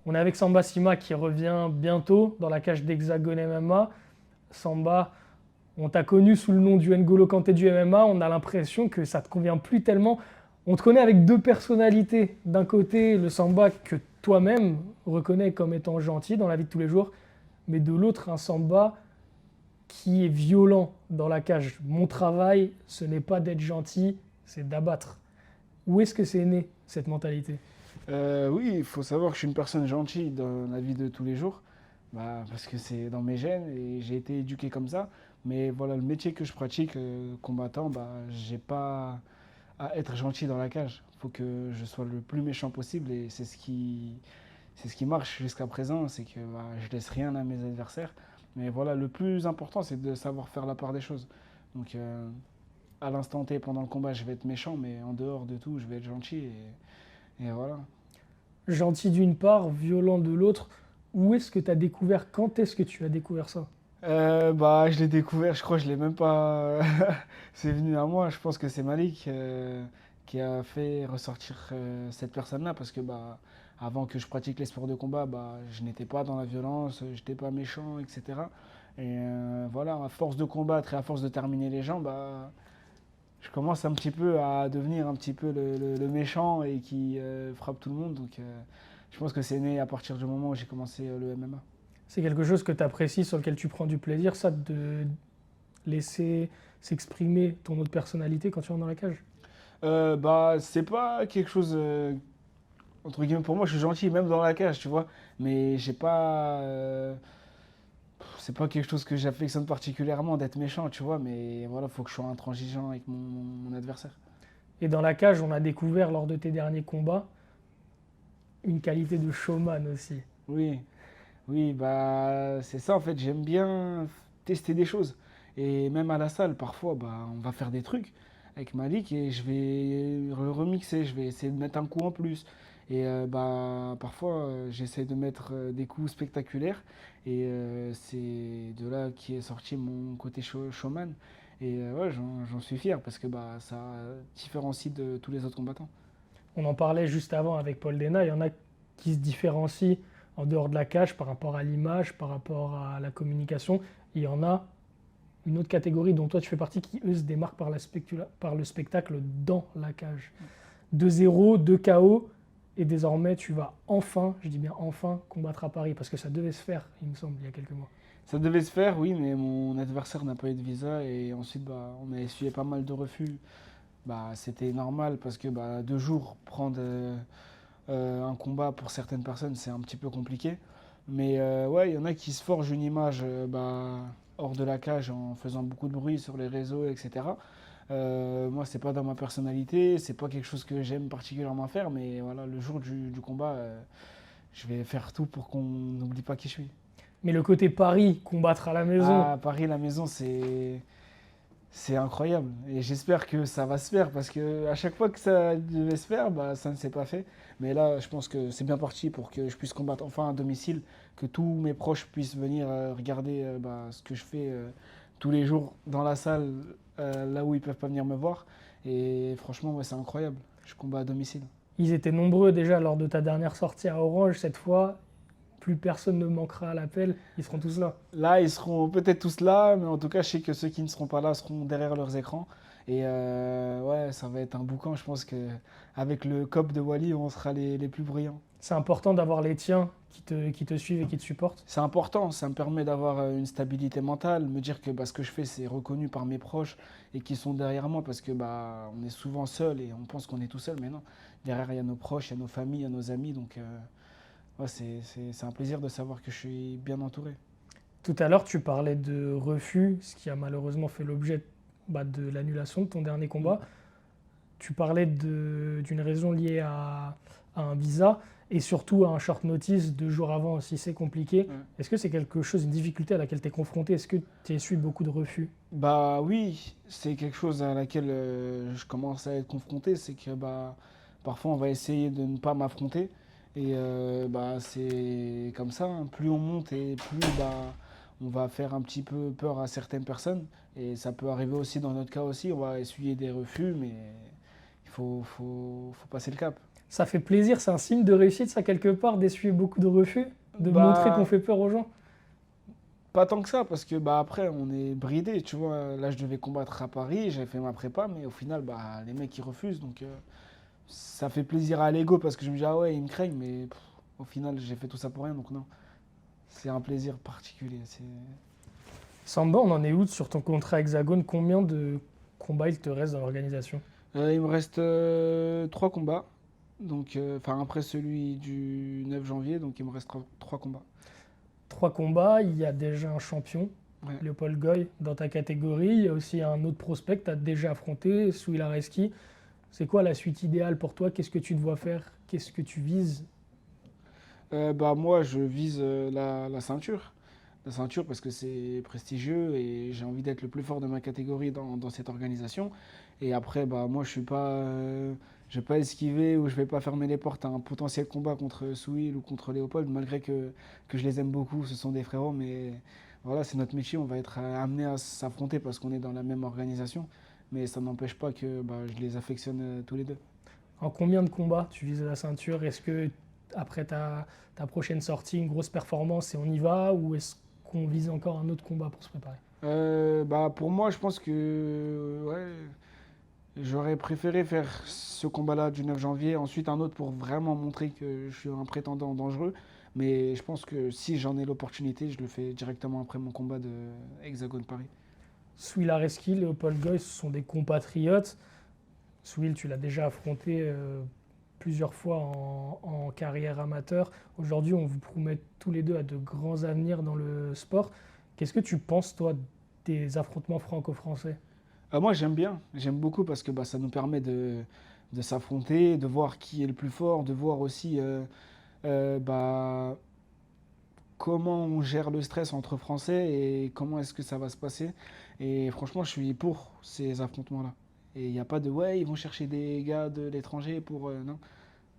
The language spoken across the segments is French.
On est avec Samba Sima qui revient bientôt dans la cage d'Hexagone MMA. Samba, on t'a connu sous le nom du N'Golo Kanté du MMA. On a l'impression que ça te convient plus tellement. On te connaît avec deux personnalités. D'un côté, le Samba que toi-même reconnais comme étant gentil dans la vie de tous les jours, mais de l'autre, un Samba qui est violent dans la cage. Mon travail, ce n'est pas d'être gentil, c'est d'abattre. Où est-ce que c'est né, cette mentalité? Oui, il faut savoir que je suis une personne gentille dans la vie de tous les jours, parce que c'est dans mes gènes et j'ai été éduqué comme ça. Mais voilà, le métier que je pratique, combattant, j'ai pas à être gentil dans la cage. Il faut que je sois le plus méchant possible et c'est ce qui marche jusqu'à présent, c'est que je laisse rien à mes adversaires. Mais voilà, le plus important, c'est de savoir faire la part des choses. Donc, à l'instant T, pendant le combat, je vais être méchant, mais en dehors de tout, je vais être gentil et voilà. Gentil d'une part, violent de l'autre. Où est-ce que tu as découvert, quand est-ce que tu as découvert ça? Je l'ai découvert, je crois que je l'ai même pas. C'est venu à moi. Je pense que c'est Malik qui a fait ressortir cette personne-là parce que avant que je pratique les sports de combat, je n'étais pas dans la violence, je n'étais pas méchant, etc. Et voilà, à force de combattre et à force de terminer les gens, je commence un petit peu à devenir un petit peu le méchant et qui frappe tout le monde. Donc je pense que c'est né à partir du moment où j'ai commencé le MMA. C'est quelque chose que tu apprécies, sur lequel tu prends du plaisir, ça, de laisser s'exprimer ton autre personnalité quand tu rentres dans la cage? C'est pas quelque chose entre guillemets pour moi je suis gentil même dans la cage tu vois mais j'ai pas c'est pas quelque chose que j'affectionne particulièrement d'être méchant tu vois mais voilà faut que je sois intransigeant avec mon adversaire. Et dans la cage, on a découvert lors de tes derniers combats une qualité de showman aussi. Oui, oui, c'est ça en fait, j'aime bien tester des choses. Et même à la salle, parfois, on va faire des trucs avec Malik et je vais le remixer, je vais essayer de mettre un coup en plus. Et parfois, j'essaie de mettre des coups spectaculaires et c'est de là qui est sorti mon côté showman. Et ouais, j'en suis fier parce que ça différencie de tous les autres combattants. On en parlait juste avant avec Paul Dena, il y en a qui se différencient en dehors de la cage par rapport à l'image, par rapport à la communication. Il y en a une autre catégorie dont toi tu fais partie qui, eux, se démarquent par le spectacle dans la cage. 2-0, 2 KO, et désormais tu vas enfin, je dis bien enfin, combattre à Paris, parce que ça devait se faire, il me semble, il y a quelques mois. Ça devait se faire, oui, mais mon adversaire n'a pas eu de visa et ensuite on a essuyé pas mal de refus. C'était normal parce que 2 jours prendre un combat pour certaines personnes c'est un petit peu compliqué. Mais ouais, il y en a qui se forgent une image hors de la cage en faisant beaucoup de bruit sur les réseaux, etc. Moi, c'est pas dans ma personnalité, c'est pas quelque chose que j'aime particulièrement faire, mais voilà, le jour du combat, je vais faire tout pour qu'on n'oublie pas qui je suis. Mais le côté Paris, combattre à la maison, À Paris, la maison, c'est incroyable. Et j'espère que ça va se faire parce que à chaque fois que ça devait se faire, ça ne s'est pas fait. Mais là, je pense que c'est bien parti pour que je puisse combattre enfin à domicile, que tous mes proches puissent venir regarder ce que je fais tous les jours dans la salle, là où ils peuvent pas venir me voir. Et franchement, ouais, c'est incroyable. Je combats à domicile. ils étaient nombreux déjà lors de ta dernière sortie à Orange. Cette fois, plus personne ne manquera à l'appel, ils seront tous là. Là, ils seront peut-être tous là, mais en tout cas, je sais que ceux qui ne seront pas là seront derrière leurs écrans. Et ouais, ça va être un boucan. Je pense que avec le COP de Wally, on sera les plus brillants. C'est important d'avoir les tiens qui te suivent et qui te supportent. C'est important, ça me permet d'avoir une stabilité mentale, me dire que ce que je fais, c'est reconnu par mes proches et qui sont derrière moi parce que on est souvent seul et on pense qu'on est tout seul, mais non. Derrière, il y a nos proches, il y a nos familles, il y a nos amis. Donc, ouais, c'est un plaisir de savoir que je suis bien entouré. Tout à l'heure, tu parlais de refus, ce qui a malheureusement fait l'objet de l'annulation de ton dernier Mm. combat. Tu parlais d'une raison liée à un visa et surtout à un short notice 2 jours avant aussi, c'est compliqué. Ouais. Est-ce que c'est quelque chose, une difficulté à laquelle tu es confronté? Est-ce que tu essuies beaucoup de refus? Bah oui, c'est quelque chose à laquelle je commence à être confronté, c'est que parfois on va essayer de ne pas m'affronter et c'est comme ça, hein. Plus on monte et plus on va faire un petit peu peur à certaines personnes et ça peut arriver aussi dans notre cas aussi, on va essuyer des refus mais faut passer le cap. Ça fait plaisir, c'est un signe de réussite, ça, quelque part, d'essuyer beaucoup de refus, de montrer qu'on fait peur aux gens. Pas tant que ça, parce que bah, après, on est bridé, tu vois. Là, je devais combattre à Paris, j'ai fait ma prépa, mais au final, bah, les mecs, ils refusent. Donc, ça fait plaisir à l'ego, parce que je me dis, ah ouais, ils me craignent, mais au final, j'ai fait tout ça pour rien, donc non. C'est un plaisir particulier. Samba, on en est où sur ton contrat Hexagone? Combien de combats il te reste dans l'organisation? Il me reste 3 combats, donc, enfin, après celui du 9 janvier, donc il me reste 3 combats. 3 combats, il y a déjà un champion, Ouais. Léopold Goy, dans ta catégorie. Il y a aussi un autre prospect que tu as déjà affronté, Souil Areski. C'est quoi la suite idéale pour toi? Qu'est-ce que tu te vois faire? Qu'est-ce que tu vises? Bah, moi, je vise la ceinture. La ceinture parce que c'est prestigieux et j'ai envie d'être le plus fort de ma catégorie dans cette organisation. Et après, bah, moi, je vais pas esquiver ou je vais pas fermer les portes à un potentiel combat contre Souil ou contre Léopold, malgré que je les aime beaucoup. Ce sont des frérots, mais voilà, c'est notre métier. On va être amené à s'affronter parce qu'on est dans la même organisation. Mais ça n'empêche pas que bah, je les affectionne tous les deux. En combien de combats tu vises la ceinture? Est-ce que après ta prochaine sortie, une grosse performance et on y va? Ou est-ce qu'on vise encore un autre combat pour se préparer? Bah, pour moi, je pense que ouais, j'aurais préféré faire ce combat-là du 9 janvier, ensuite un autre pour vraiment montrer que je suis un prétendant dangereux. Mais je pense que si j'en ai l'opportunité, je le fais directement après mon combat de Hexagone Paris. Souil Areski, Léopold Goy, ce sont des compatriotes. Souil, tu l'as déjà affronté plusieurs fois en carrière amateur. Aujourd'hui, on vous promet tous les deux à de grands avenirs dans le sport. Qu'est-ce que tu penses, toi, des affrontements franco-français? Moi, j'aime bien, j'aime beaucoup parce que bah, ça nous permet de s'affronter, de voir qui est le plus fort, de voir aussi bah, comment on gère le stress entre Français et comment est-ce que ça va se passer. Et franchement, je suis pour ces affrontements-là. Et il n'y a pas de ouais, ils vont chercher des gars de l'étranger pour. Non.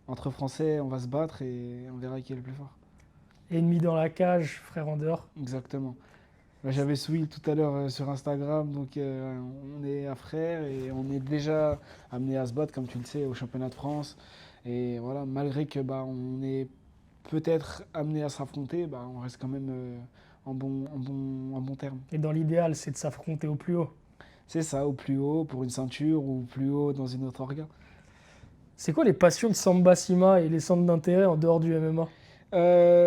Entre Français, on va se battre et on verra qui est le plus fort. Ennemi dans la cage, frère en dehors. Exactement. Bah, j'avais Souil tout à l'heure sur Instagram, donc on est à frère et on est déjà amené à se battre, comme tu le sais, au championnat de France. Et voilà, malgré que bah, on est peut-être amené à s'affronter, bah, on reste quand même en bon terme. Et dans l'idéal, c'est de s'affronter au plus haut. C'est ça, au plus haut pour une ceinture ou plus haut dans une autre orga. C'est quoi les passions de Samba Sima et les centres d'intérêt en dehors du MMA?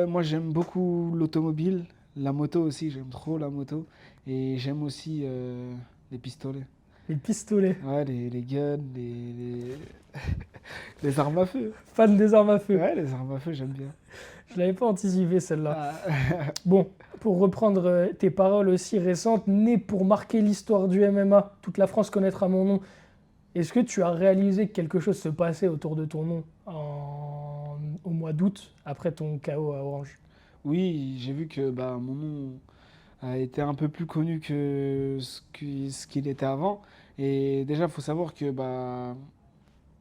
Moi, j'aime beaucoup l'automobile, la moto aussi, j'aime trop la moto. Et j'aime aussi les pistolets. Les pistolets. Ouais, les guns, les armes à feu. Fan des armes à feu. Ouais, les armes à feu, j'aime bien. Je l'avais pas anticipé celle-là. Ah. Bon, pour reprendre tes paroles aussi récentes, né pour marquer l'histoire du MMA, toute la France connaîtra mon nom. Est-ce que tu as réalisé que quelque chose se passait autour de ton nom au mois d'août, après ton KO à Orange? Oui, j'ai vu que bah, mon nom a été un peu plus connu que ce qu'il était avant. Et déjà, il faut savoir que bah,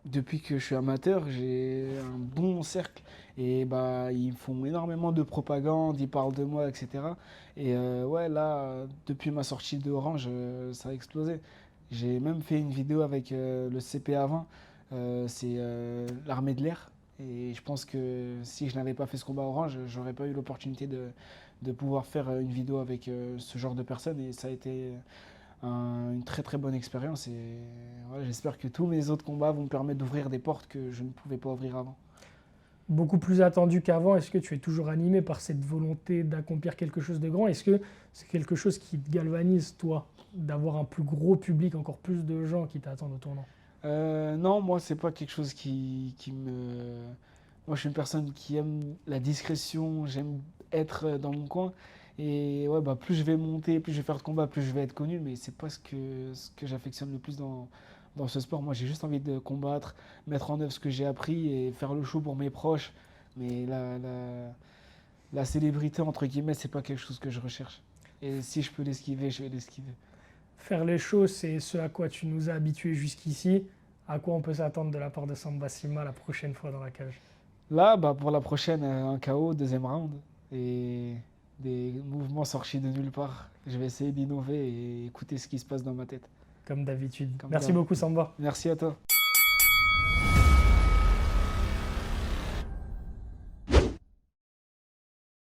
depuis que je suis amateur, j'ai un bon cercle. Et bah, ils font énormément de propagande, ils parlent de moi, etc. Et ouais, là, depuis ma sortie de Orange, ça a explosé. J'ai même fait une vidéo avec le CPA 20, c'est l'armée de l'air. Et je pense que si je n'avais pas fait ce combat Orange, j'aurais pas eu l'opportunité de pouvoir faire une vidéo avec ce genre de personnes. Et ça a été une très très bonne expérience. Et voilà, j'espère que tous mes autres combats vont me permettre d'ouvrir des portes que je ne pouvais pas ouvrir avant. Beaucoup plus attendu qu'avant, est-ce que tu es toujours animé par cette volonté d'accomplir quelque chose de grand? Est-ce que c'est quelque chose qui te galvanise, toi, d'avoir un plus gros public, encore plus de gens qui t'attendent au tournant? Non, moi, c'est pas quelque chose qui me. Moi, je suis une personne qui aime la discrétion, j'aime être dans mon coin. Et ouais, bah, plus je vais monter, plus je vais faire de combats, plus je vais être connu. Mais c'est pas ce que j'affectionne le plus dans ce sport. Moi, j'ai juste envie de combattre, mettre en œuvre ce que j'ai appris et faire le show pour mes proches. Mais la célébrité, entre guillemets, c'est pas quelque chose que je recherche. Et si je peux l'esquiver, je vais l'esquiver. Faire les choses, c'est ce à quoi tu nous as habitués jusqu'ici. À quoi on peut s'attendre de la part de Samba Sima la prochaine fois dans la cage? Là, bah, pour la prochaine, un KO, deuxième round. Et des mouvements sortis de nulle part. Je vais essayer d'innover et écouter ce qui se passe dans ma tête. Comme d'habitude. Comme Merci d'hab. beaucoup, Samba. Merci à toi.